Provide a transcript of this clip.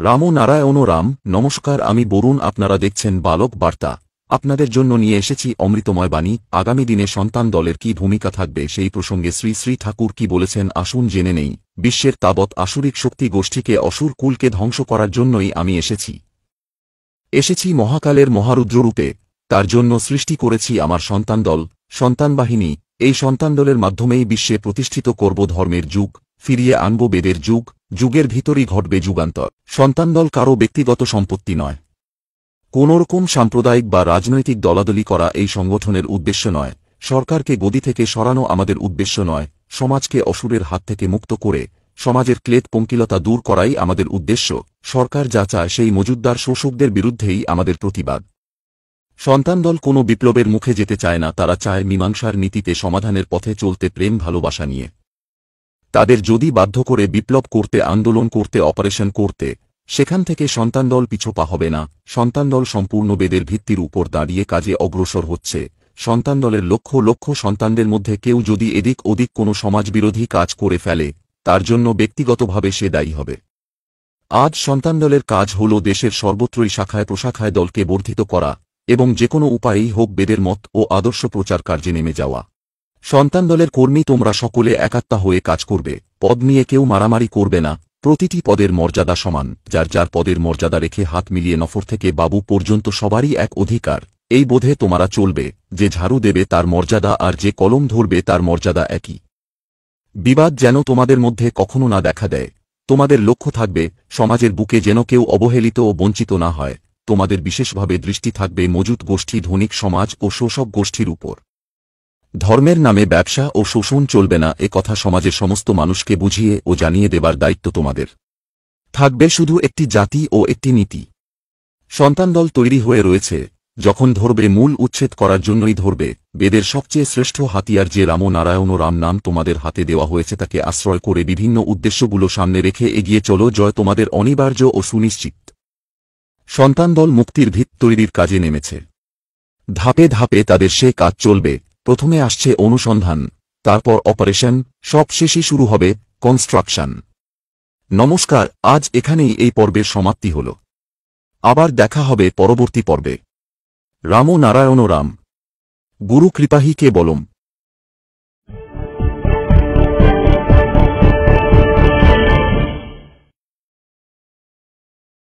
রামো নারায়ণ রাম। নমস্কার, আমি বরুণ। আপনারা দেখছেন বালক বার্তা। আপনাদের জন্য নিয়ে এসেছি অমৃতময় বাণী। আগামী দিনে সন্তান দলের কি ভূমিকা থাকবে সেই প্রসঙ্গে শ্রী শ্রী ঠাকুর কি বলেছেন আসুন জেনে নেই। বিশ্বের তাবৎ আসুরিক শক্তি গোষ্ঠীকে অসুর কুলকে ধ্বংস করার জন্যই আমি এসেছি মহাকালের মহারুদ্ররূপে। তার জন্য সৃষ্টি করেছি আমার সন্তান দল, সন্তান বাহিনী। এই সন্তান দলের মাধ্যমেই বিশ্বে প্রতিষ্ঠিত করব ধর্মের যুগ, ফিরিয়ে আনব বেদের যুগ। যুগের ভিতরই ঘটবে যুগান্তর। সন্তান দল কারও ব্যক্তিগত সম্পত্তি নয়, কোনোরকম সাম্প্রদায়িক বা রাজনৈতিক দলাদলি করা এই সংগঠনের উদ্দেশ্য নয়। সরকারকে গদি থেকে সরানো আমাদের উদ্দেশ্য নয়। সমাজকে অসুরের হাত থেকে মুক্ত করে সমাজের ক্লেদ পঙ্কিলতা দূর করাই আমাদের উদ্দেশ্য। সরকার যা চায় সেই মজুদ্দার শোষকদের বিরুদ্ধেই আমাদের প্রতিবাদ। সন্তান দল কোনো বিপ্লবের মুখে যেতে চায় না, তারা চায় মীমাংসার নীতিতে সমাধানের পথে চলতে, প্রেম ভালোবাসা নিয়ে। তাদের যদি বাধ্য করে বিপ্লব করতে, আন্দোলন করতে, অপারেশন করতে, সেখান থেকে সন্তান দল পিছপা হবে না। সন্তান দল সম্পূর্ণ বেদের ভিত্তির উপর দাঁড়িয়ে কাজে অগ্রসর হচ্ছে। সন্তান দলের লক্ষ লক্ষ সন্তানদের মধ্যে কেউ যদি এদিক ওদিক কোনো সমাজবিরোধী কাজ করে ফেলে, তার জন্য ব্যক্তিগতভাবে সে দায়ী হবে। আজ সন্তান দলের কাজ হল দেশের সর্বত্রই শাখায় প্রশাখায় দলকে বর্ধিত করা এবং যেকোনো উপায়েই হোক বেদের মত ও আদর্শ প্রচার কার্যে নেমে যাওয়া। সন্তান দলের কর্মী তোমরা সকলে একাত্মা হয়ে কাজ করবে। পদ নিয়ে কেউ মারামারি করবে না। প্রতিটি পদের মর্যাদা সমান। যার যার পদের মর্যাদা রেখে হাত মিলিয়ে নফর থেকে বাবু পর্যন্ত সবারই এক অধিকার। এই বোধে তোমারা চলবে, যে ঝাড়ু দেবে তার মর্যাদা আর যে কলম ধরবে তার মর্যাদা একই। বিবাদ যেন তোমাদের মধ্যে কখনো না দেখা দেয়। তোমাদের লক্ষ্য থাকবে সমাজের বুকে যেন কেউ অবহেলিত ও বঞ্চিত না হয়। তোমাদের বিশেষভাবে দৃষ্টি থাকবে মজুত গোষ্ঠী, ধনিক সমাজ ও শোষক গোষ্ঠীর উপর। ধর্মের নামে ব্যবসা ও শোষণ চলবে না, এ কথা সমাজের সমস্ত মানুষকে বুঝিয়ে ও জানিয়ে দেবার দায়িত্ব তোমাদের। থাকবে শুধু একটি জাতি ও একটি নীতি। সন্তান দল তৈরি হয়ে রয়েছে, যখন ধরবে মূল উচ্ছেদ করার জন্যই ধরবে। বেদের সবচেয়ে শ্রেষ্ঠ হাতিয়ার যে রাম নারায়ণ রাম নাম তোমাদের হাতে দেওয়া হয়েছে, তাকে আশ্রয় করে বিভিন্ন উদ্দেশ্যগুলো সামনে রেখে এগিয়ে চলো। জয় তোমাদের অনিবার্য ও সুনিশ্চিত। সন্তান দল মুক্তির ভিত তৈরির কাজে নেমেছে। ধাপে ধাপে তাদের সে কাজ চলবে। প্রথমে আসছে অনুসন্ধান, তারপর অপারেশন, সব শেষে শুরু হবে কনস্ট্রাকশন। নমস্কার, আজ এখানেই এই পর্বের সমাপ্তি হল। আবার দেখা হবে পরবর্তী পর্বে। রামো নারায়ণ রাম। গুরু কৃপাহি কে বলম।